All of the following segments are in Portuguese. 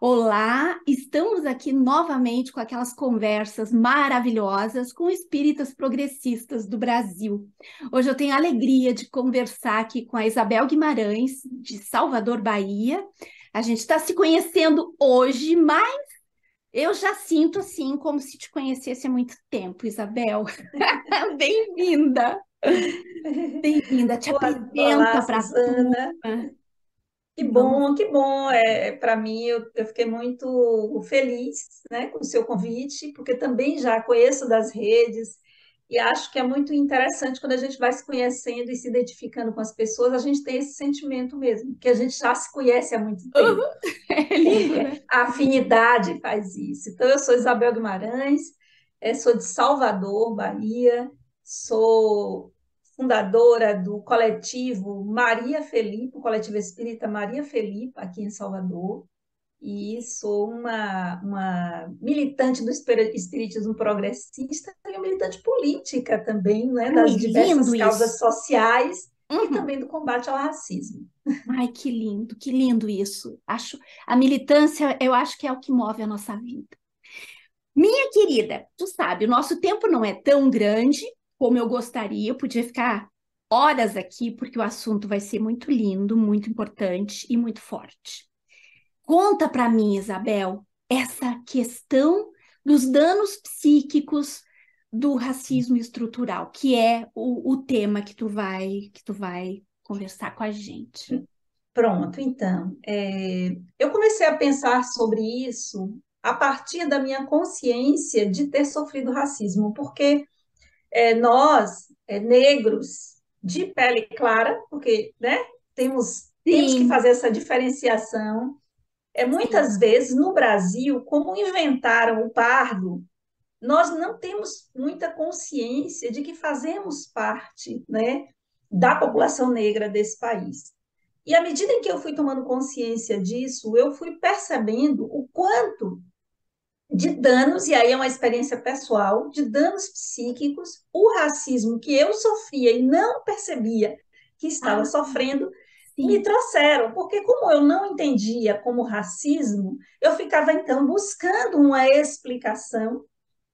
Olá, estamos aqui novamente com aquelas conversas maravilhosas com espíritas progressistas do Brasil. Hoje eu tenho a alegria de conversar aqui com a Isabel Guimarães, de Salvador, Bahia. A gente está se conhecendo hoje, mas eu já sinto assim como se te conhecesse há muito tempo, Isabel. Bem-vinda, bem-vinda. Te Olá, apresenta para a Suzana. turma. Que Vamos. bom, que bom. Para mim, eu fiquei muito feliz, né, com o seu convite, porque também já conheço das redes e acho que é muito interessante quando a gente vai se conhecendo e se identificando com as pessoas, a gente tem esse sentimento mesmo, que a gente já se conhece há muito tempo. É lindo, né? A afinidade faz isso. Então, eu sou Isabel Guimarães, sou de Salvador, Bahia, sou fundadora do coletivo Maria Felipe, o coletivo espírita Maria Felipe, aqui em Salvador, e sou uma militante do espiritismo progressista e uma militante política também, né, Ai, das diversas lindo causas isso. sociais e Uhum. também do combate ao racismo. Ai, que lindo isso. Acho a militância, eu acho que é o que move a nossa vida. Minha querida, tu sabe, o nosso tempo não é tão grande como eu gostaria. Eu podia ficar horas aqui porque o assunto vai ser muito lindo, muito importante e muito forte. Conta para mim, Isabel, essa questão dos danos psíquicos do racismo estrutural, que é o tema que tu vai conversar com a gente. Pronto, então, eu comecei a pensar sobre isso a partir da minha consciência de ter sofrido racismo, porque nós, negros, de pele clara, porque, né, temos que Sim, fazer essa diferenciação. sim. Muitas vezes no Brasil, como inventaram o pardo, nós não temos muita consciência de que fazemos parte, né, da população negra desse país. E à medida em que eu fui tomando consciência disso, eu fui percebendo o quanto de danos, e aí é uma experiência pessoal, de danos psíquicos, o racismo que eu sofria e não percebia que estava Ah, sofrendo, me sim. trouxeram, porque como eu não entendia como racismo, eu ficava então buscando uma explicação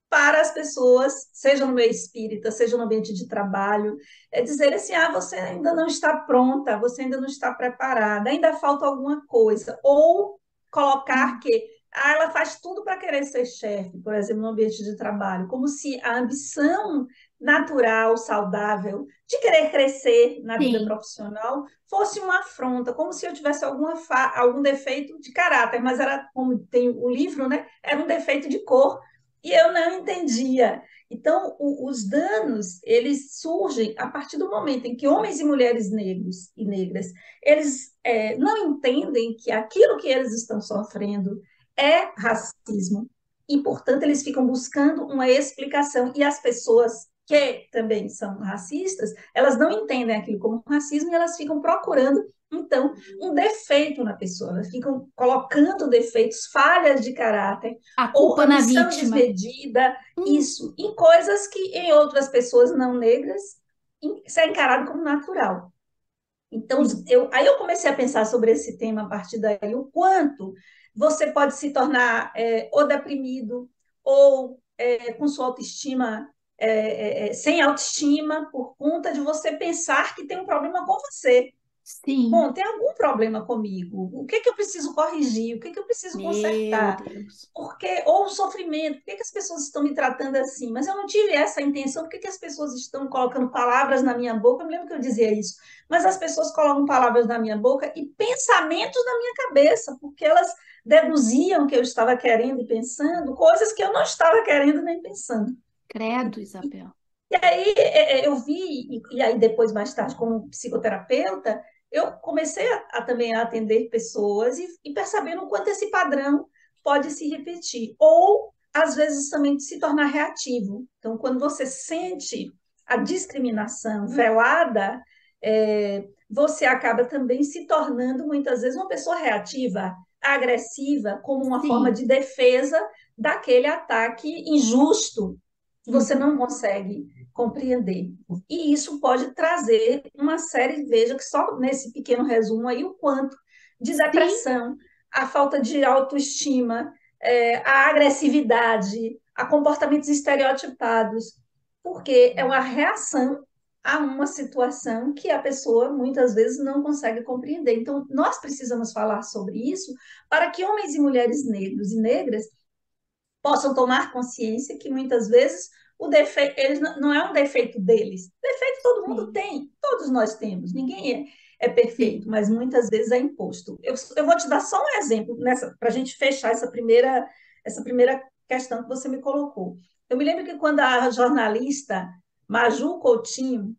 para as pessoas, seja no meio espírita, seja no ambiente de trabalho, dizer assim: ah, você ainda não está pronta, você ainda não está preparada, ainda falta alguma coisa. Ou colocar que ela faz tudo para querer ser chefe, por exemplo, no ambiente de trabalho, como se a ambição natural, saudável, de querer crescer na vida Sim, profissional, fosse uma afronta, como se eu tivesse algum defeito de caráter, mas era, como tem o livro, né? Era um defeito de cor e eu não entendia. Então, os danos, eles surgem a partir do momento em que homens e mulheres negros e negras, eles não entendem que aquilo que eles estão sofrendo é racismo. E, portanto, eles ficam buscando uma explicação. E as pessoas que também são racistas, elas não entendem aquilo como racismo e elas ficam procurando então, um defeito na pessoa, elas ficam colocando defeitos, falhas de caráter, a ou culpa na ambição vítima. desmedida, Hum, isso, em coisas que em outras pessoas não negras isso é encarado como natural. Então, sim, aí eu comecei a pensar sobre esse tema a partir daí, o quanto você pode se tornar ou deprimido, ou com sua autoestima, sem autoestima, por conta de você pensar que tem um problema com você. sim. Bom, tem algum problema comigo? O que que eu preciso corrigir? O que que eu preciso Meu consertar? Deus. Porque, ou o sofrimento, por que que as pessoas estão me tratando assim? Mas eu não tive essa intenção, por que que as pessoas estão colocando palavras na minha boca? Eu me lembro que eu dizia isso, mas as pessoas colocam palavras na minha boca e pensamentos na minha cabeça, porque elas deduziam que eu estava querendo e pensando coisas que eu não estava querendo nem pensando. Credo, Isabel. E aí eu vi, e aí depois, mais tarde, como psicoterapeuta, eu comecei também a atender pessoas e percebendo o quanto esse padrão pode se repetir. Ou, às vezes, também se tornar reativo. Então, quando você sente a discriminação velada, você acaba também se tornando, muitas vezes, uma pessoa reativa, agressiva, como uma forma Sim. de defesa daquele ataque injusto que você Uhum. não consegue compreender. E isso pode trazer uma série, veja que só nesse pequeno resumo aí, o quanto de Sim, depressão, a falta de autoestima, a agressividade, a comportamentos estereotipados, porque é uma reação a uma situação que a pessoa muitas vezes não consegue compreender. Então, nós precisamos falar sobre isso para que homens e mulheres negros e negras possam tomar consciência que muitas vezes o defeito, eles não é um defeito deles. Defeito todo mundo Sim, tem, todos nós temos, ninguém é perfeito, sim, mas muitas vezes é imposto. Eu vou te dar só um exemplo para a gente fechar essa primeira questão que você me colocou. Eu me lembro que quando a jornalista Maju Coutinho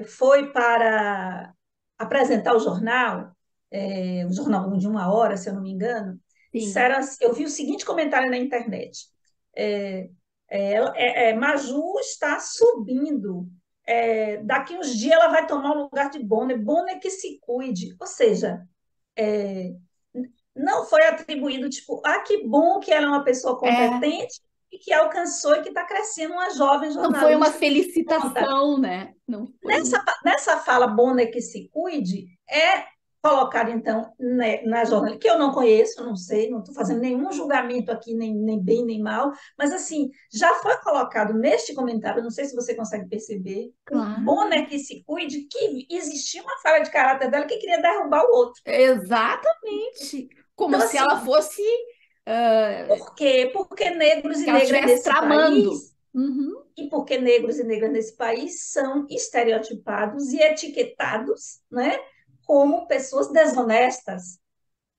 foi para apresentar o jornal de 1 hora, se eu não me engano, sim. disseram assim, eu vi o seguinte comentário na internet, é, Maju está subindo, daqui uns dias ela vai tomar o lugar de Bonner, Bonner que se cuide, ou seja, é, não foi atribuído, tipo, que bom que ela é uma pessoa É, competente e que alcançou e que está crescendo uma jovem não foi uma jornalista. felicitação, né? Não foi um. Nessa fala Bonner que se cuide, é colocado, então, né, na jornalista, que eu não conheço, não sei, não estou fazendo nenhum julgamento aqui, nem bem nem mal, mas, assim, já foi colocado neste comentário, não sei se você consegue perceber, o Claro, Bonner que se cuide, que existia uma falha de caráter dela que queria derrubar o outro. exatamente. Como Então, se ela assim, fosse, ah, por quê? Porque negros e que ela negras estivesse nesse tramando. país Uhum. e porque negros e negras nesse país são estereotipados e etiquetados, né, como pessoas desonestas,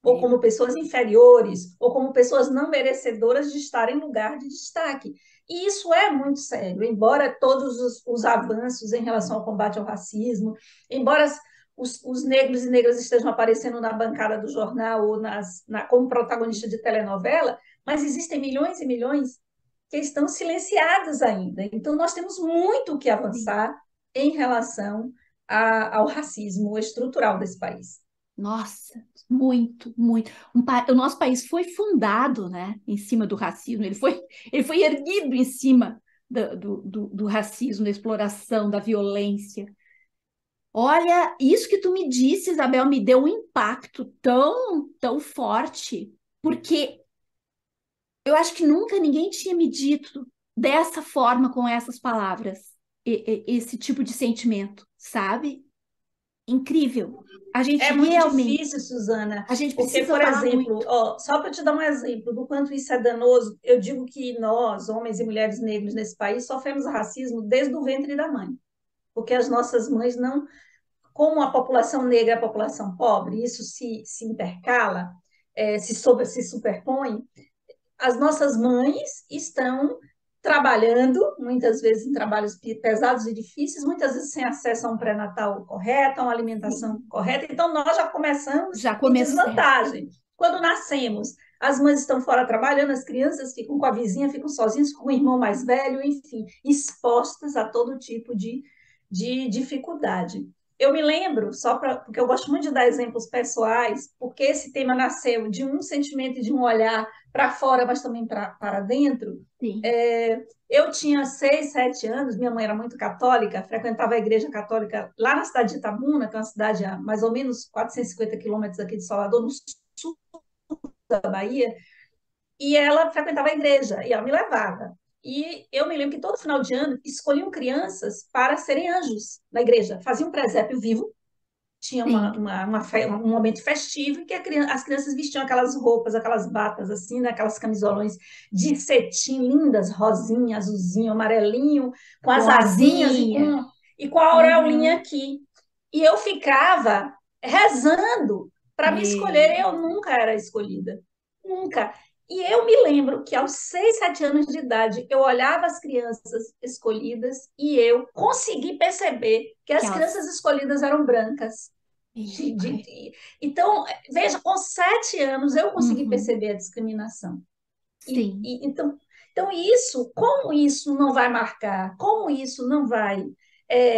ou É, como pessoas inferiores, ou como pessoas não merecedoras de estar em lugar de destaque. E isso é muito sério, embora todos os avanços em relação ao combate ao racismo, embora os negros e negras estejam aparecendo na bancada do jornal ou como protagonista de telenovela, mas existem milhões e milhões que estão silenciados ainda. Então, nós temos muito o que sim. avançar em relação ao racismo estrutural desse país. Nossa, muito, muito. O nosso país foi fundado, né, em cima do racismo. Ele foi erguido em cima do racismo, da exploração, da violência. Olha, isso que tu me disse, Isabel, me deu um impacto tão, tão forte, porque eu acho que nunca ninguém tinha me dito dessa forma, com essas palavras, esse tipo de sentimento, sabe? Incrível. A gente É muito realmente, difícil, Suzana, a gente porque, precisa por falar exemplo, muito. ó, só para te dar um exemplo do quanto isso é danoso, eu digo que nós, homens e mulheres negros nesse país, sofremos racismo desde o ventre da mãe, porque as nossas mães não, como a população negra é a população pobre, isso se intercala, se superpõe, as nossas mães estão trabalhando, muitas vezes em trabalhos pesados e difíceis, muitas vezes sem acesso a um pré-natal correto, a uma alimentação Sim, correta. Então, nós já começamos já em começou. desvantagem. Quando nascemos, as mães estão fora trabalhando, as crianças ficam com a vizinha, ficam sozinhas, com o irmão mais velho, enfim, expostas a todo tipo de dificuldade. Eu me lembro, porque eu gosto muito de dar exemplos pessoais, porque esse tema nasceu de um sentimento e de um olhar para fora, mas também para dentro. Sim, Eu tinha 6, 7 anos, minha mãe era muito católica, frequentava a igreja católica lá na cidade de Itabuna, que é uma cidade a mais ou menos 450 quilômetros aqui de Salvador, no sul da Bahia, e ela frequentava a igreja, e ela me levava. E eu me lembro que todo final de ano escolhiam crianças para serem anjos na igreja, faziam um presépio vivo, tinha sim. um momento festivo em que as crianças vestiam aquelas roupas, aquelas batas assim, né? Aquelas camisolões de cetim lindas, rosinha, azulzinho, amarelinho, com as Com asinhas asinha. e com a aureolinha Uhum. aqui. E eu ficava rezando para me escolher, Meu, eu nunca era escolhida, nunca. E eu me lembro que aos 6, 7 anos de idade, eu olhava as crianças escolhidas e eu consegui perceber que que as elas. crianças escolhidas eram brancas. Meu pai. Então, veja, com 7 anos eu consegui Uhum. perceber a discriminação. Sim. Então, como isso não vai marcar, como isso não vai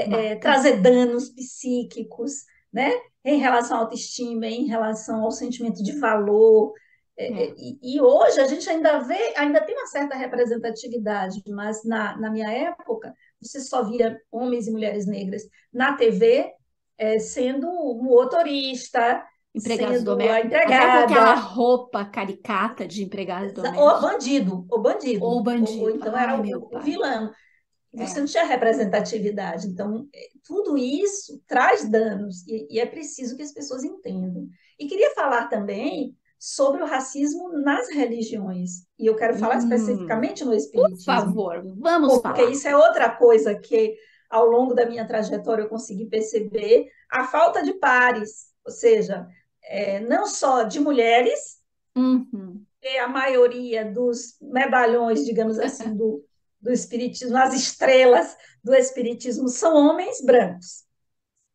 Marca. trazer danos psíquicos, né? Em relação à autoestima, em relação ao sentimento de valor. É. E hoje a gente ainda vê, ainda tem uma certa representatividade, mas na minha época, você só via homens e mulheres negras na TV sendo motorista, empregados sendo a domésticos, até com aquela empregada, roupa caricata de empregados ou domésticos, bandido, ou bandido, ou ou bandido. então era Ai, meu o pai. vilão. Você É. não tinha representatividade. Então, tudo isso traz danos e é preciso que as pessoas entendam. E queria falar também sobre o racismo nas religiões. E eu quero falar Hum, especificamente no por espiritismo, favor, vamos porque falar. isso é outra coisa que, ao longo da minha trajetória, eu consegui perceber a falta de pares, ou seja, não só de mulheres, Uhum, porque a maioria dos medalhões, digamos assim, do espiritismo, as estrelas do espiritismo são homens brancos.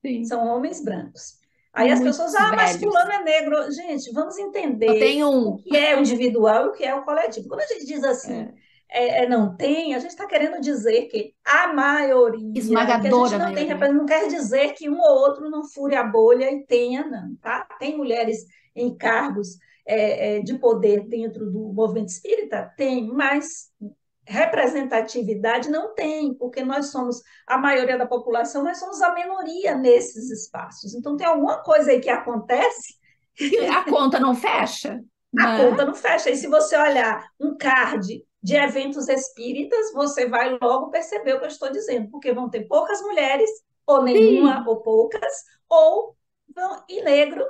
sim. São homens brancos. Aí as pessoas, Muitos mas fulano velhos. é negro. Gente, vamos Só entender tem o um. que é o individual e o que é o coletivo. Quando a gente diz assim, É, não tem, a gente está querendo dizer que a maioria, que a gente esmagadora não tem, maioria. não quer dizer que um ou outro não fure a bolha e tenha, não, tá? Tem mulheres em cargos de poder dentro do movimento espírita? Tem, mas representatividade não tem, porque nós somos a maioria da população, nós somos a minoria nesses espaços. Então, tem alguma coisa aí que acontece, Que a conta não fecha, a né? conta não fecha. E se você olhar um card de eventos espíritas, você vai logo perceber o que eu estou dizendo, porque vão ter poucas mulheres, ou nenhuma, Sim. ou poucas, ou e negro,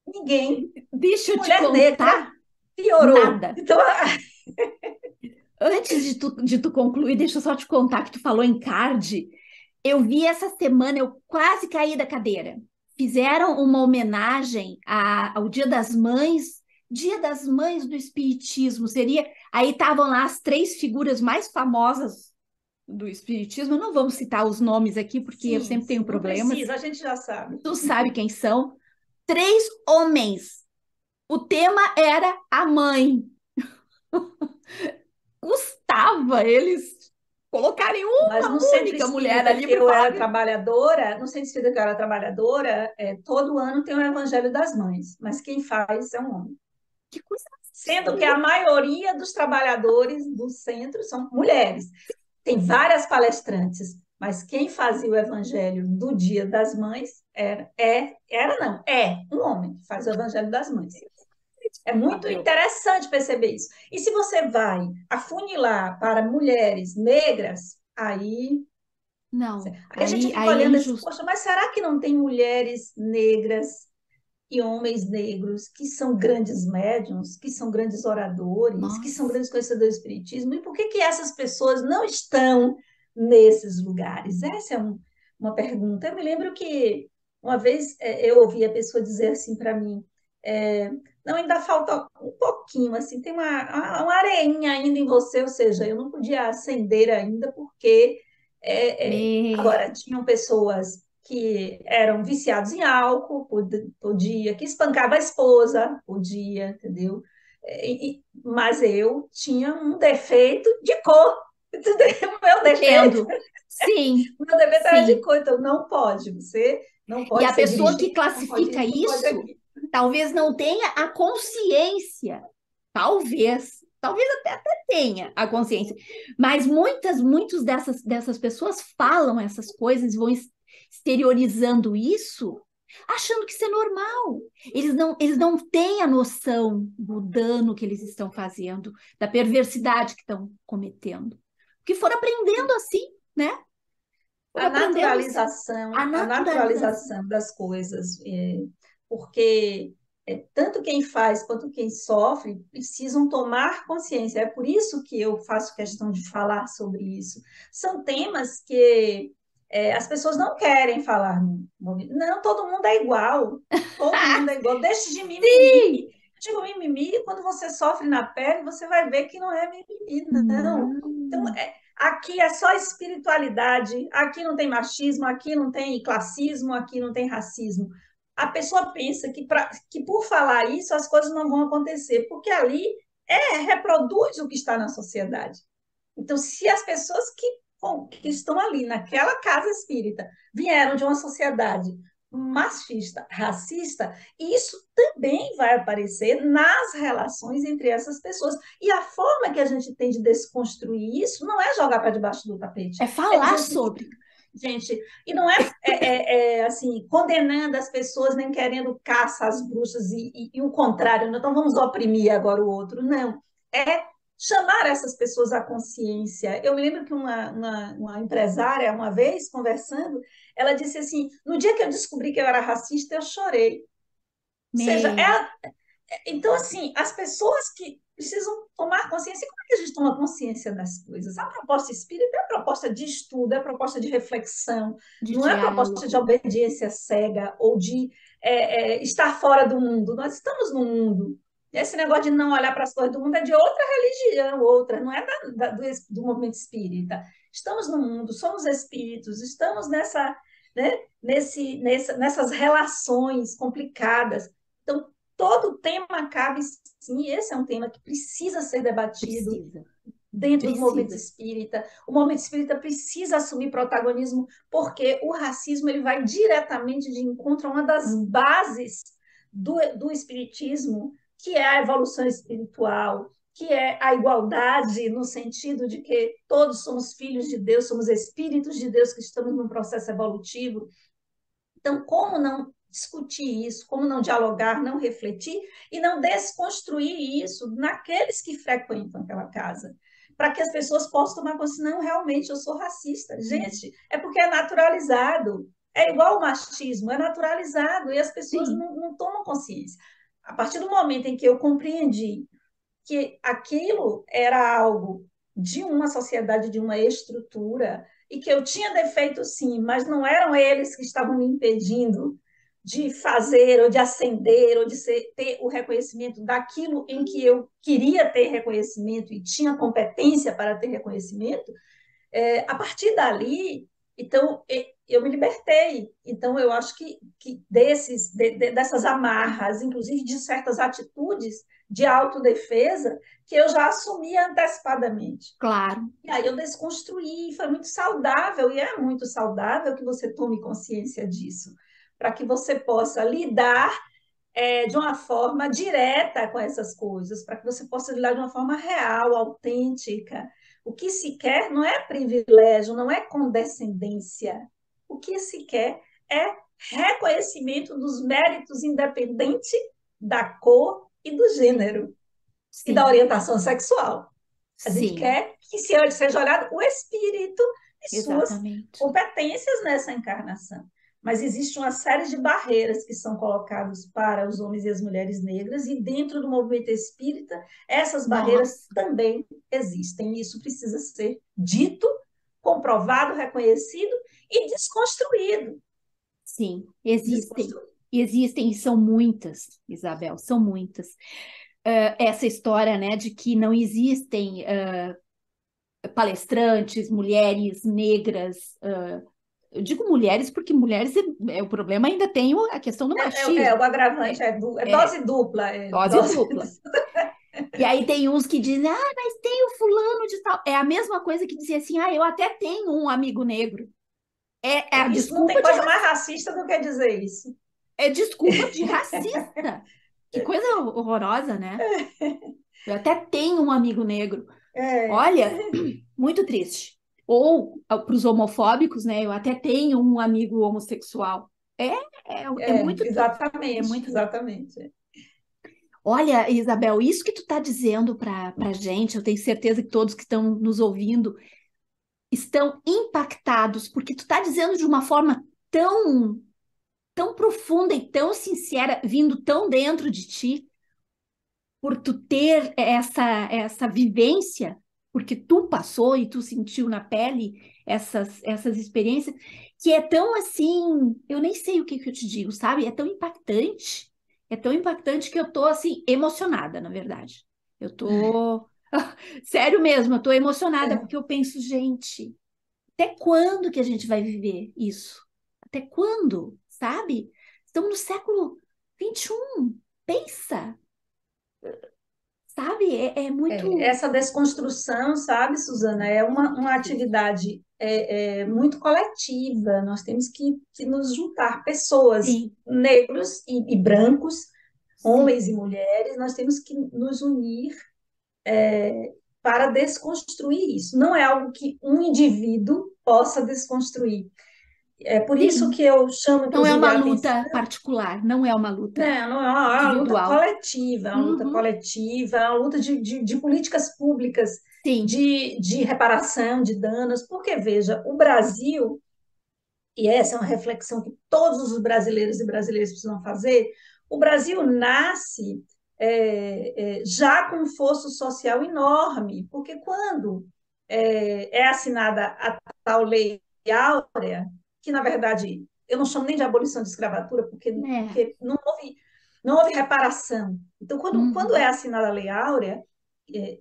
ninguém, Deixa e eu te mulher negra, contar piorou. nada. Então, Antes de tu concluir, deixa eu só te contar que tu falou em card. Eu vi essa semana, eu quase caí da cadeira. Fizeram uma homenagem ao Dia das Mães do Espiritismo. Seria. Aí estavam lá as três figuras mais famosas do Espiritismo. Não vamos citar os nomes aqui, porque eu sim, sempre tenho sim, não problemas. precisa, a gente já sabe. Tu sabe quem são? Três homens. O tema era a mãe. Custava eles colocarem Mas uma no centro única mulher espírita ali que para eu falar. era trabalhadora, no centro espírita que eu era trabalhadora, todo ano tem o Evangelho das Mães, mas quem faz é um homem. Que coisa Sendo que a absurda. maioria dos trabalhadores do centro são mulheres. Tem várias palestrantes, mas quem fazia o Evangelho do Dia das Mães é um homem que faz o Evangelho das Mães. É muito interessante perceber isso. E se você vai afunilar para mulheres negras, Não, aí a gente fica aí é olhando assim, injusto. poxa, mas será que não tem mulheres negras e homens negros que são grandes médiums, que são grandes oradores, que são Nossa. grandes conhecedores do espiritismo? E por que que essas pessoas não estão nesses lugares? Essa é uma pergunta. Eu me lembro que uma vez eu ouvi a pessoa dizer assim para mim, é, não, ainda falta um pouquinho, assim, tem uma areinha ainda em você, ou seja, eu não podia acender ainda porque agora Me... tinham pessoas que eram viciados em álcool, podia, que espancava a esposa, podia, entendeu? Mas eu tinha um defeito de cor, entendeu? Entendo. Sim, O meu defeito era de sim. cor, então não pode, você não E pode a ser pessoa que dirigente, não pode classifica isso, não pode isso aquilo. talvez não tenha a consciência. Talvez até tenha a consciência. Mas muitas dessas pessoas falam essas coisas, vão exteriorizando isso, achando que isso é normal. Eles não têm a noção do dano que eles estão fazendo, da perversidade que estão cometendo. Porque foram aprendendo assim, né? A Foram aprendendo assim. A naturalização, a naturalização. naturalização das coisas, porque tanto quem faz quanto quem sofre precisam tomar consciência. É por isso que eu faço questão de falar sobre isso. São temas que as pessoas não querem falar no momento. Não, todo mundo é igual. Todo mundo é igual. Deixe de mimimi. Sim! Digo mimimi, quando você sofre na pele, você vai ver que não é mimimi, não. Então, Não. aqui é só espiritualidade, aqui não tem machismo, aqui não tem classismo, aqui não tem racismo. A pessoa pensa que por falar isso as coisas não vão acontecer, porque ali reproduz o que está na sociedade. Então, se as pessoas que estão ali naquela casa espírita vieram de uma sociedade machista, racista, isso também vai aparecer nas relações entre essas pessoas. E a forma que a gente tem de desconstruir isso não é jogar para debaixo do tapete, É é dizer falar assim, sobre. gente, e não é assim, condenando as pessoas, nem querendo caça às bruxas e o contrário, então vamos oprimir agora o outro, não. É chamar essas pessoas à consciência. Eu me lembro que uma empresária, uma vez, conversando, ela disse assim, no dia que eu descobri que eu era racista, eu chorei. Ou seja, Meu, então, assim, as pessoas que precisam tomar consciência, como é que a gente toma consciência das coisas? A proposta espírita é a proposta de estudo, é a proposta de reflexão, de não é a proposta de diálogo. obediência cega ou de estar fora do mundo. Nós estamos no mundo. Esse negócio de não olhar para as coisas do mundo é de outra religião, outra, não é do movimento espírita. Estamos no mundo, somos espíritos, estamos né, nessas relações complicadas. Então, todo tema cabe sim, esse é um tema que precisa ser debatido Precisa, dentro do movimento precisa. espírita. O movimento espírita precisa assumir protagonismo, porque o racismo ele vai diretamente de encontro a uma das bases do espiritismo, que é a evolução espiritual, que é a igualdade, no sentido de que todos somos filhos de Deus, somos espíritos de Deus que estamos num processo evolutivo. Então, como não discutir isso, como não dialogar, não refletir e não desconstruir isso naqueles que frequentam aquela casa, para que as pessoas possam tomar consciência, não, realmente eu sou racista. Gente, é porque é naturalizado, é igual o machismo, é naturalizado e as pessoas Sim, não tomam consciência. A partir do momento em que eu compreendi que aquilo era algo de uma sociedade, de uma estrutura, e que eu tinha defeito sim, mas não eram eles que estavam me impedindo de fazer, ou de ascender, ou de ter o reconhecimento daquilo em que eu queria ter reconhecimento e tinha competência para ter reconhecimento, a partir dali, então, eu me libertei. Então, eu acho que dessas amarras, inclusive de certas atitudes de autodefesa, que eu já assumi antecipadamente. claro. E aí eu desconstruí, foi muito saudável, e é muito saudável que você tome consciência disso, para que você possa lidar de uma forma direta com essas coisas, para que você possa lidar de uma forma real, autêntica. O que se quer não é privilégio, não é condescendência. O que se quer é reconhecimento dos méritos independente da cor e do Sim, gênero e da sim, orientação sexual. A gente sim, quer que seja olhado o espírito e suas exatamente. competências nessa encarnação. Mas existe uma série de barreiras que são colocadas para os homens e as mulheres negras, e dentro do movimento espírita, essas barreiras Nossa, também existem. E isso precisa ser dito, comprovado, reconhecido e desconstruído. sim, existem. Desconstruído. Existem e são muitas, Isabel, são muitas. Essa história, né, de que não existem palestrantes, mulheres negras. Eu digo mulheres porque mulheres o problema ainda tem a questão do O machismo. agravante É, é é dose dupla. dose dupla. E aí tem uns que dizem, mas tem o fulano de tal. É a mesma coisa que dizer assim, eu até tenho um amigo negro. É a Isso não tem coisa mais racista do que dizer isso. é desculpa de racista. Que coisa horrorosa, né? Eu até tenho um amigo negro. É, Olha, muito triste. Ou para os homofóbicos, né? Eu até tenho um amigo homossexual. É, é muito triste. É exatamente, muito triste. exatamente. Olha, Isabel, isso que tu está dizendo para gente, eu tenho certeza que todos que estão nos ouvindo estão impactados, porque tu está dizendo de uma forma tão profunda e tão sincera, vindo tão dentro de ti, por tu ter essa vivência, porque tu passou e tu sentiu na pele essas experiências, que é tão assim, eu nem sei o que que eu te digo, sabe? É tão impactante que eu tô assim emocionada, na verdade. Eu tô sério mesmo, eu tô emocionada É, porque eu penso, gente, até quando que a gente vai viver isso? Até quando, sabe? Estamos no século XXI. Pensa, sabe? É muito. essa desconstrução, sabe, Suzana, é Muito uma triste. atividade muito coletiva. Nós temos que nos juntar, pessoas Sim, negros e brancos, sim, homens e mulheres, nós temos que nos unir para desconstruir isso. Não é algo que um indivíduo possa desconstruir. É por isso Sim, que eu chamo, não é inclusive, uma a atenção. luta particular, não é uma luta Não, não é uma luta individual. coletiva, é uma luta Uhum, coletiva, é uma luta de políticas públicas sim, de reparação de danos, porque, veja, o Brasil, e essa é uma reflexão que todos os brasileiros e brasileiras precisam fazer, o Brasil nasce já com um fosso social enorme, porque quando é assinada a tal lei áurea, que na verdade eu não chamo nem de abolição de escravatura, é. porque não houve reparação. Então, quando é Uhum. assinada a lei áurea,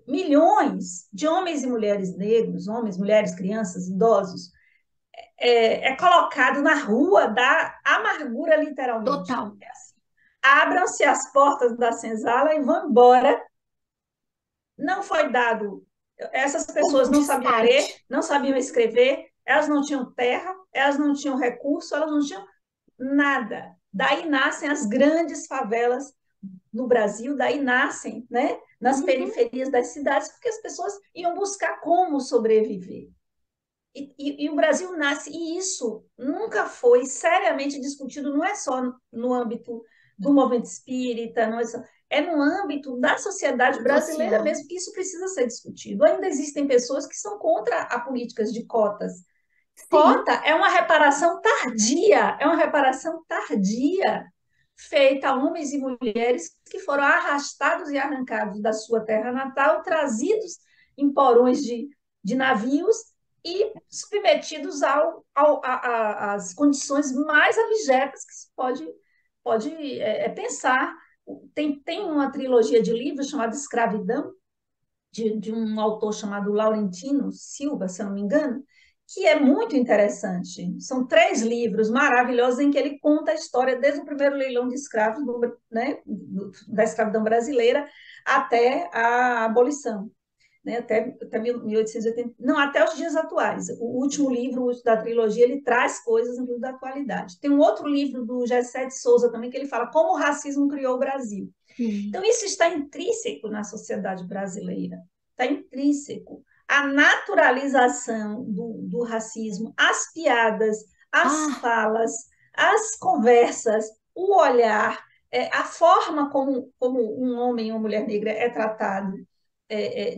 milhões de homens e mulheres negros, homens, mulheres, crianças, idosos, é colocado na rua da amargura, literalmente. Total. É assim, abram-se as portas da senzala e vão embora. Não foi dado. Essas Como pessoas um não sabiam ler, descarte. não sabiam escrever, elas não tinham terra, elas não tinham recurso, elas não tinham nada. Daí nascem as grandes favelas no Brasil, daí nascem, né, nas Uhum. periferias das cidades, porque as pessoas iam buscar como sobreviver. E o Brasil nasce, e isso nunca foi seriamente discutido, não é só no âmbito do movimento espírita, não é só, é no âmbito da sociedade brasileira Social. mesmo que isso precisa ser discutido. Ainda existem pessoas que são contra a políticas de cotas. Sim. Cota é uma reparação tardia feita a homens e mulheres que foram arrastados e arrancados da sua terra natal, trazidos em porões de navios e submetidos às condições mais abjetas que se pode pensar. Tem uma trilogia de livros chamada Escravidão, de um autor chamado Laurentino Silva, se eu não me engano, que é muito interessante. São 3 livros maravilhosos em que ele conta a história desde o primeiro leilão de escravos, né, da escravidão brasileira até a abolição, né, até 1880, não, até os dias atuais. O último livro da trilogia, ele traz coisas inclusive da atualidade. Tem um outro livro do Gessé de Souza também, que ele fala como o racismo criou o Brasil. Sim. Então, isso está intrínseco na sociedade brasileira, está intrínseco. A naturalização do racismo, as piadas, as Ah, falas, as conversas, o olhar, a forma como um homem ou mulher negra é tratado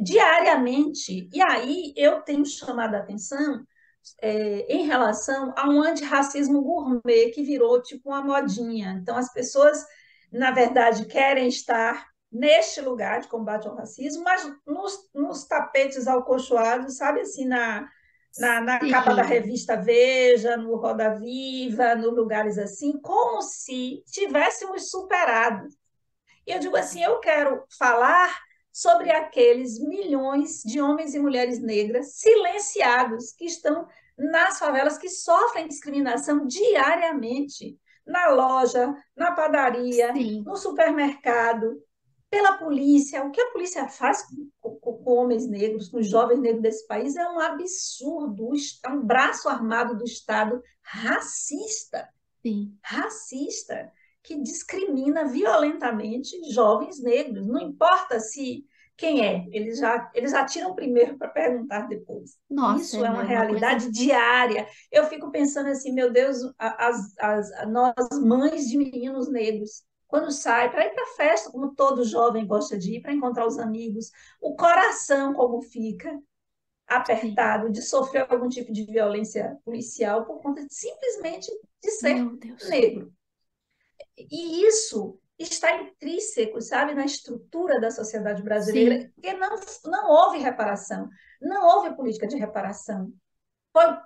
diariamente. E aí eu tenho chamado a atenção em relação a um antirracismo gourmet que virou tipo uma modinha. Então, as pessoas, na verdade, querem estar neste lugar de combate ao racismo, mas nos tapetes alcochoados, sabe assim, na capa da sim. revista Veja, no Roda Viva, nos lugares assim, como se tivéssemos superado. E eu digo assim, eu quero falar sobre aqueles milhões de homens e mulheres negras silenciados que estão nas favelas, que sofrem discriminação diariamente, na loja, na padaria, Sim. no supermercado, pela polícia. O que a polícia faz com homens negros, com jovens negros desse país é um absurdo, é um braço armado do Estado racista, Sim. racista, que discrimina violentamente jovens negros. Não importa se quem é, eles atiram primeiro para perguntar depois. Nossa, Isso é uma é uma coisa. realidade diária. Eu fico pensando assim, meu Deus, nós mães de meninos negros, quando sai para ir para a festa, como todo jovem gosta de ir, para encontrar os amigos, o coração como fica Sim. apertado de sofrer algum tipo de violência policial por conta simplesmente de ser Meu Deus. negro. E isso está intrínseco, sabe, na estrutura da sociedade brasileira, Sim. porque não houve reparação, não houve política de reparação.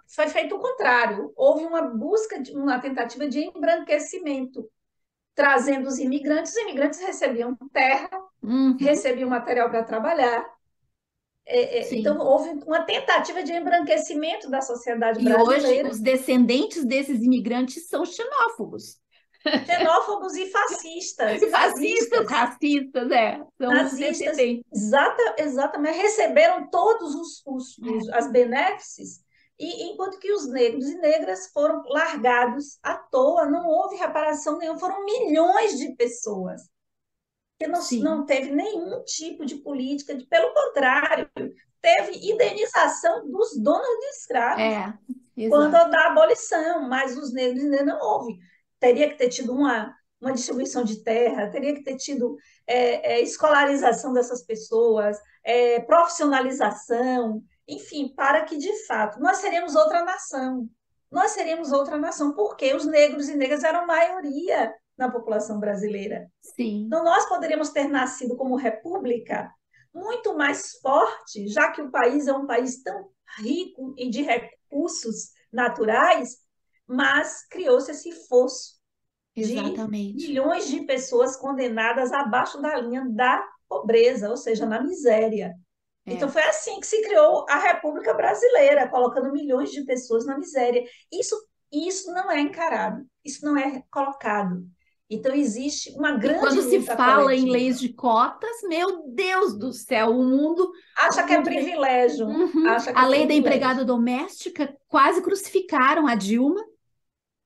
Foi feito o contrário, houve uma busca, uma tentativa de embranquecimento, trazendo os imigrantes recebiam terra, Uhum. recebiam material para trabalhar. Então, Sim. houve uma tentativa de embranquecimento da sociedade E hoje brasileira, os descendentes desses imigrantes são xenófobos. xenófobos e fascistas, e Fascistas, nazistas. racistas, são os Nazistas, descendentes. exatamente, receberam todos É, as benéfices, e enquanto que os negros e negras foram largados à toa, não houve reparação nenhuma, foram milhões de pessoas que não sim. teve nenhum tipo de política, pelo contrário, teve indenização dos donos de escravos. É. quando exato. da abolição, mas os negros ainda não houve. Teria que ter tido uma distribuição de terra, teria que ter tido escolarização dessas pessoas, profissionalização, enfim, para que, de fato, nós seríamos outra nação. Nós seríamos outra nação, porque os negros e negras eram maioria na população brasileira. Sim, Então, nós poderíamos ter nascido como república muito mais forte, já que o país é um país tão rico e de recursos naturais, mas criou-se esse fosso de exatamente. milhões de pessoas condenadas abaixo da linha da pobreza, ou seja, na miséria. Então, É. foi assim que se criou a República Brasileira, colocando milhões de pessoas na miséria. Isso não é encarado, isso não é colocado. Então, existe uma E grande quando se luta fala em leis coletiva. de cotas, meu Deus do céu, o Acha que é mundo privilégio, Uhum. acha que A é lei da privilégio. empregada doméstica quase crucificaram a Dilma.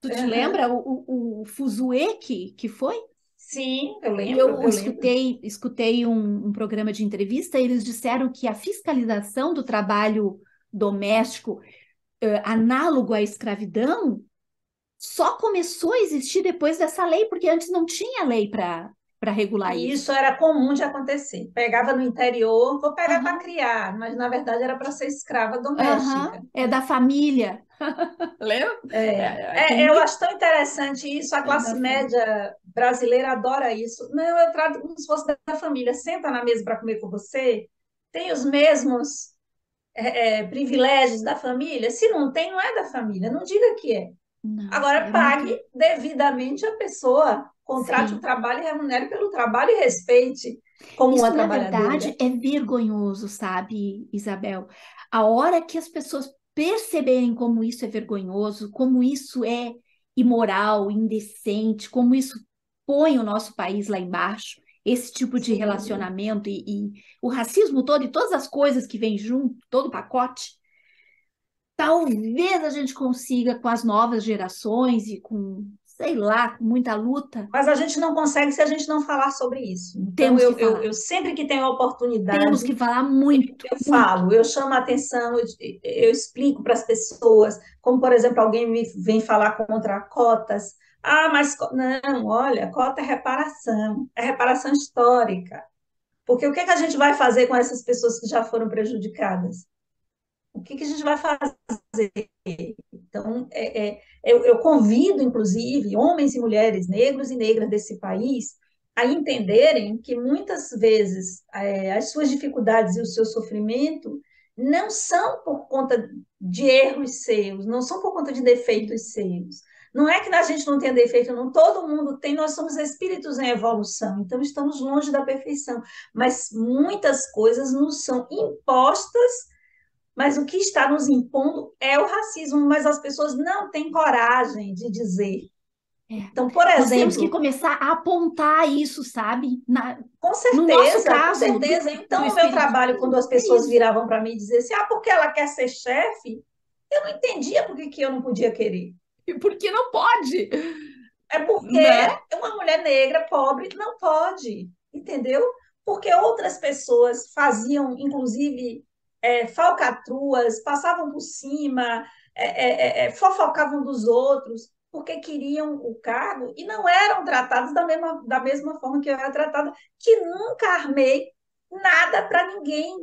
Tu te Uhum. lembra o fuzuê que foi? Sim, eu E lembro, eu eu lembro. escutei um programa de entrevista, e eles disseram que a fiscalização do trabalho doméstico, análogo à escravidão, só começou a existir depois dessa lei, porque antes não tinha lei para regular E isso isso. era comum de acontecer. Pegava no interior, vou pegar para Aham, criar, mas na verdade era para ser escrava aham, doméstica. é da família. Lembra? Eu Tem acho tão interessante isso, a é da classe família. média brasileira adora isso. Não, eu trato como se fosse da família. Senta na mesa para comer com você, tem os mesmos privilégios da família. Se não tem, não é da família. Não diga que é. Não, Agora, é pague muito. devidamente a pessoa, contrate o Sim. trabalho e remunere pelo trabalho e respeite como uma Isso, na verdade, trabalhadora. é vergonhoso, sabe, Isabel? A hora que as pessoas perceberem como isso é vergonhoso, como isso é imoral, indecente, como isso põe o nosso país lá embaixo, esse tipo de Sim. relacionamento e o racismo todo e todas as coisas que vêm junto, todo o pacote, talvez a gente consiga com as novas gerações e com, sei lá, com muita luta, Mas a gente não consegue se a gente não falar sobre isso. Então, temos que falar. eu sempre que tenho a oportunidade, Temos que falar muito, eu muito. falo, eu chamo a atenção, eu explico para as pessoas, como, por exemplo, alguém me vem falar contra cotas. Ah, mas não, olha, cota é reparação histórica. Porque o que é que a gente vai fazer com essas pessoas que já foram prejudicadas? O que que a gente vai fazer? Então, eu convido, inclusive, homens e mulheres, negros e negras desse país, a entenderem que muitas vezes as suas dificuldades e o seu sofrimento não são por conta de erros seus, não são por conta de defeitos seus. Não é que a gente não tenha defeito, não, todo mundo tem, nós somos espíritos em evolução, então estamos longe da perfeição, mas muitas coisas nos são impostas, mas o que está nos impondo é o racismo, mas as pessoas não têm coragem de dizer. É. Então, por Nós temos que exemplo, começar a apontar isso, sabe? com No nosso certeza, com caso, certeza. do Então, no meu trabalho, quando espiritismo, as é pessoas isso. viravam para mim e diziam assim, ah, porque ela quer ser chefe, eu não entendia por que eu não podia querer. Porque não pode, É porque né? uma mulher negra, pobre, não pode, entendeu? Porque outras pessoas faziam, inclusive, falcatruas, passavam por cima, fofocavam dos outros, porque queriam o cargo e não eram tratados da mesma forma que eu era tratada, que nunca armei nada para ninguém.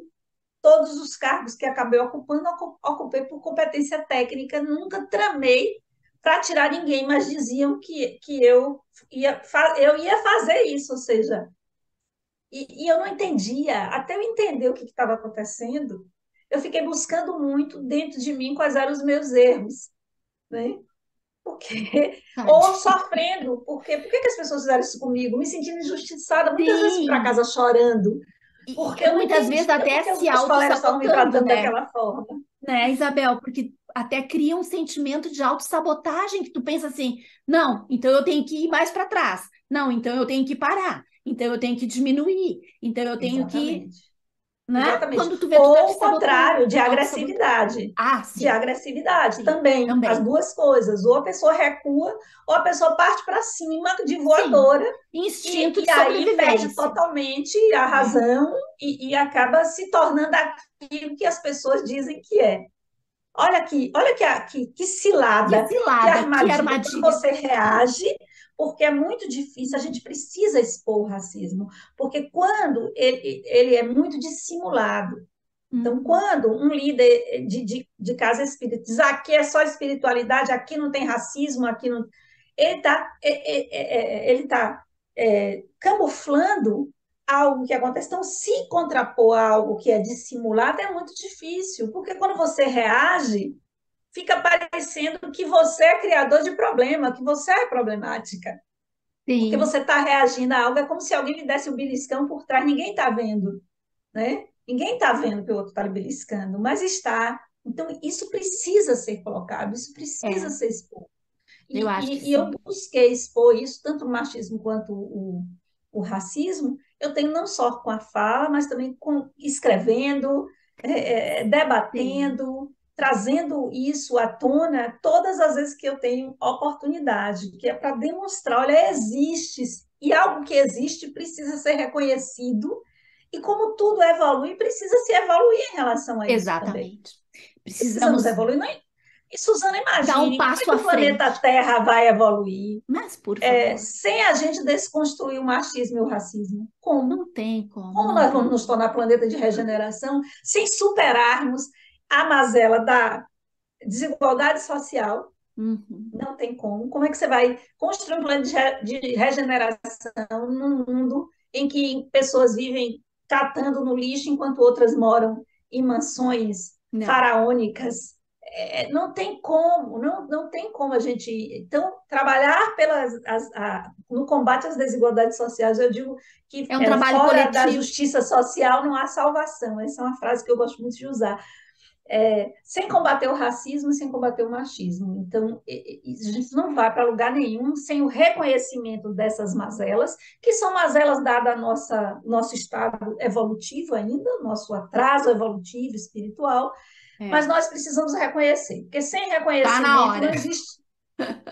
Todos os cargos que acabei ocupando, ocupei por competência técnica, nunca tramei para tirar ninguém, mas diziam que eu ia fazer isso, ou seja, e eu não entendia, até eu entender o que estava acontecendo, eu fiquei buscando muito dentro de mim quais eram os meus erros, né? Porque, ou Tadinho. sofrendo, porque por que as pessoas fizeram isso comigo? Me sentindo injustiçada, muitas vezes para Sim, casa chorando, porque e eu não muitas vezes entendia até porque os se meus colegas estavam me auto-sabotando, tratando né? daquela forma. Né, Isabel? Porque até cria um sentimento de autossabotagem que tu pensa assim, não, então eu tenho que ir mais para trás. Não, então eu tenho que parar. Então eu tenho que diminuir. Então eu tenho que, Exatamente. né? Exatamente. Quando tu vê, tu tá Ou te o sabotando, contrário, de auto-sabotando. agressividade. Ah, De sim, agressividade sim, também, as também. duas coisas. Ou a pessoa recua, ou a pessoa parte para cima de Sim. voadora, Instinto de e aí perde sobrevivência, totalmente a né? razão e acaba se tornando aquilo que as pessoas dizem que é. Olha que Que cilada, que cilada, que armadilha. Quando armadilha. você reage, porque é muito difícil, a gente precisa expor o racismo, porque quando ele é muito dissimulado. Então, Uhum. quando um líder de casa espírita diz aqui é só espiritualidade, aqui não tem racismo, aqui não. Ele está camuflando algo que acontece. Então, se contrapor a algo que é dissimulado é muito difícil, porque quando você reage, fica parecendo que você é criador de problema, que você é problemática. Porque Sim, você está reagindo a algo, é como se alguém lhe desse o beliscão por trás, ninguém está vendo, né? Ninguém está vendo que o outro está lhe beliscando, mas está. Então, isso precisa ser colocado, isso precisa é, ser exposto. eu acho que E eu sim. busquei expor isso, tanto o machismo quanto o racismo, eu tenho não só com a fala, mas também escrevendo, Sim. debatendo, trazendo isso à tona todas as vezes que eu tenho oportunidade, que é para demonstrar, olha, existe, e algo que existe precisa ser reconhecido, e como tudo evolui, precisa se evoluir em relação a isso também. Exatamente. Precisamos Precisamos evoluir. E, Suzana, dar um imagine como é passo que à o planeta frente. Terra vai evoluir Mas, por favor, sem a gente desconstruir o machismo e o racismo? Como? não tem como, Como não nós tem vamos nos como. tornar planeta de regeneração sem superarmos a mazela da desigualdade social? Uhum. Não tem como. Como é que você vai construir um plano de regeneração num mundo em que pessoas vivem catando no lixo enquanto outras moram em mansões Não. faraônicas? Não tem como, não tem como a gente. Então, trabalhar no combate às desigualdades sociais, eu digo que É um trabalho fora da coletivo. justiça social não há salvação. Essa é uma frase que eu gosto muito de usar. Sem combater o racismo, sem combater o machismo. Então, a gente não vai para lugar nenhum sem o reconhecimento dessas mazelas, que são mazelas dadas ao nosso estado evolutivo ainda, nosso atraso evolutivo, espiritual, mas É. nós precisamos reconhecer, porque sem Tá na reconhecimento hora. não existe.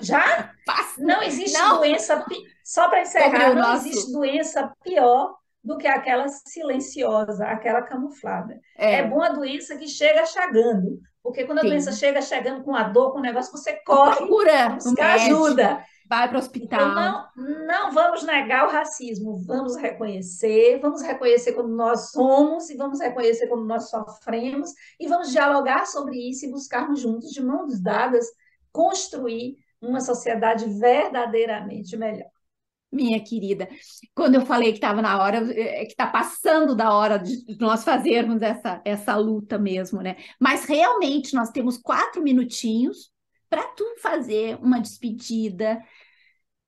Já Passa. não existe Não doença, só para sobre o encerrar, não existe nosso. doença pior do que aquela silenciosa, aquela camuflada. É É, bom a doença que chega chegando, porque quando a doença sim. chega chegando com a dor, com o negócio, você Tu corre procura o buscar médico, ajuda. vai para o Então, hospital. não vamos negar o racismo, vamos reconhecer quando nós somos e vamos reconhecer quando nós sofremos e vamos dialogar sobre isso e buscarmos juntos, de mãos dadas, construir uma sociedade verdadeiramente melhor. Minha querida, quando eu falei que estava na hora, é que está passando da hora de nós fazermos essa luta mesmo, né? Mas realmente nós temos 4 minutinhos para tu fazer uma despedida,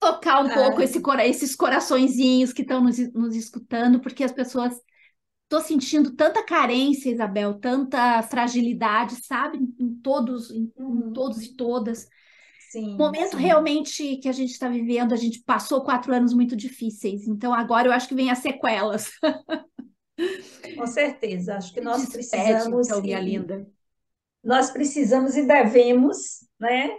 tocar um pouco Ah, esses coraçõezinhos que estão nos escutando, porque as pessoas. Estou sentindo tanta carência, Isabel, tanta fragilidade, sabe? Em uhum, todos e todas. sim, Momento sim, realmente que a gente está vivendo, a gente passou 4 anos muito difíceis, então agora eu acho que vem as sequelas. com certeza. Acho que Se despede, então, minha e linda. nós precisamos e devemos, né,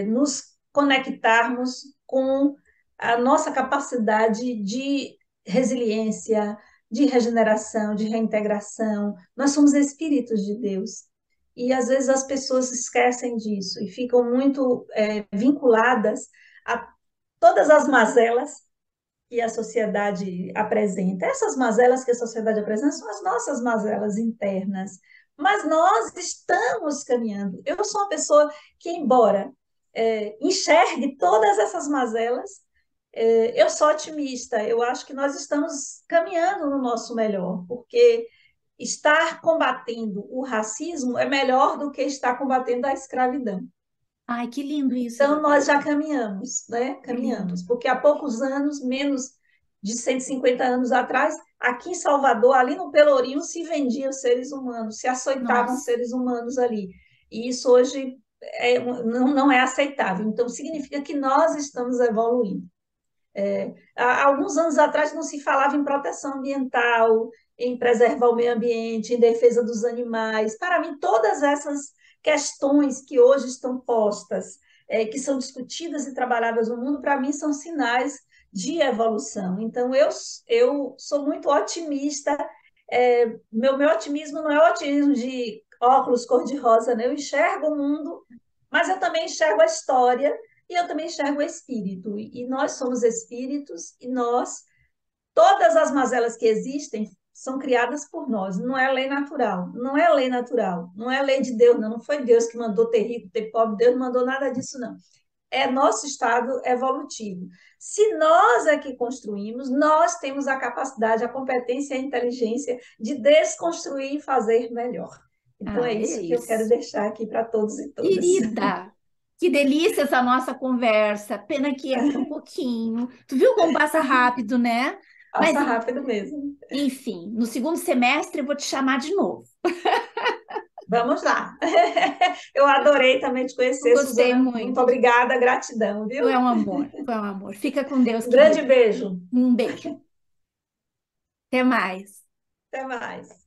nos conectarmos com a nossa capacidade de resiliência, de regeneração, de reintegração. Nós somos espíritos de Deus. E às vezes as pessoas esquecem disso e ficam muito vinculadas a todas as mazelas que a sociedade apresenta. Essas mazelas que a sociedade apresenta são as nossas mazelas internas. Mas nós estamos caminhando. Eu sou uma pessoa que, embora enxergue todas essas mazelas, eu sou otimista. Eu acho que nós estamos caminhando no nosso melhor, porque estar combatendo o racismo é melhor do que estar combatendo a escravidão. Ai, que lindo isso, Então, nós Isabel. já caminhamos, né? Que lindo. Caminhamos, porque há poucos anos, menos de 150 anos atrás, aqui em Salvador, ali no Pelourinho, se vendiam seres humanos, se açoitavam Nossa. seres humanos ali. E isso hoje não é aceitável. Então, significa que nós estamos evoluindo. Há alguns anos atrás não se falava em proteção ambiental, em preservar o meio ambiente, em defesa dos animais. Para mim, todas essas questões que hoje estão postas, que são discutidas e trabalhadas no mundo, para mim são sinais de evolução. Então, eu sou muito otimista. Meu otimismo não é otimismo de óculos cor-de-rosa, né? Eu enxergo o mundo, mas eu também enxergo a história e eu também enxergo o espírito. E nós somos espíritos e todas as mazelas que existem são criadas por nós. Não é lei natural, não é lei natural, não é lei de Deus, não. Não foi Deus que mandou ter rico, ter pobre, Deus não mandou nada disso, não. É nosso estado evolutivo. Se nós é que construímos, nós temos a capacidade, a competência e a inteligência de desconstruir e fazer melhor. Então, é Ah, é isso que eu quero isso. deixar aqui para todos e todas. Querida, que delícia essa nossa conversa. Pena que é tão pouquinho. Tu viu como passa rápido, né? Mas, Passa rápido mesmo. enfim, no segundo semestre eu vou te chamar de novo. Vamos lá. Eu adorei também te Eu conhecer, gostei Suzana. Muito muito. obrigada, gratidão, Tu viu? é um amor, tu é um amor. Fica com Deus, Um grande querida. beijo. Um beijo. Até mais. Até mais.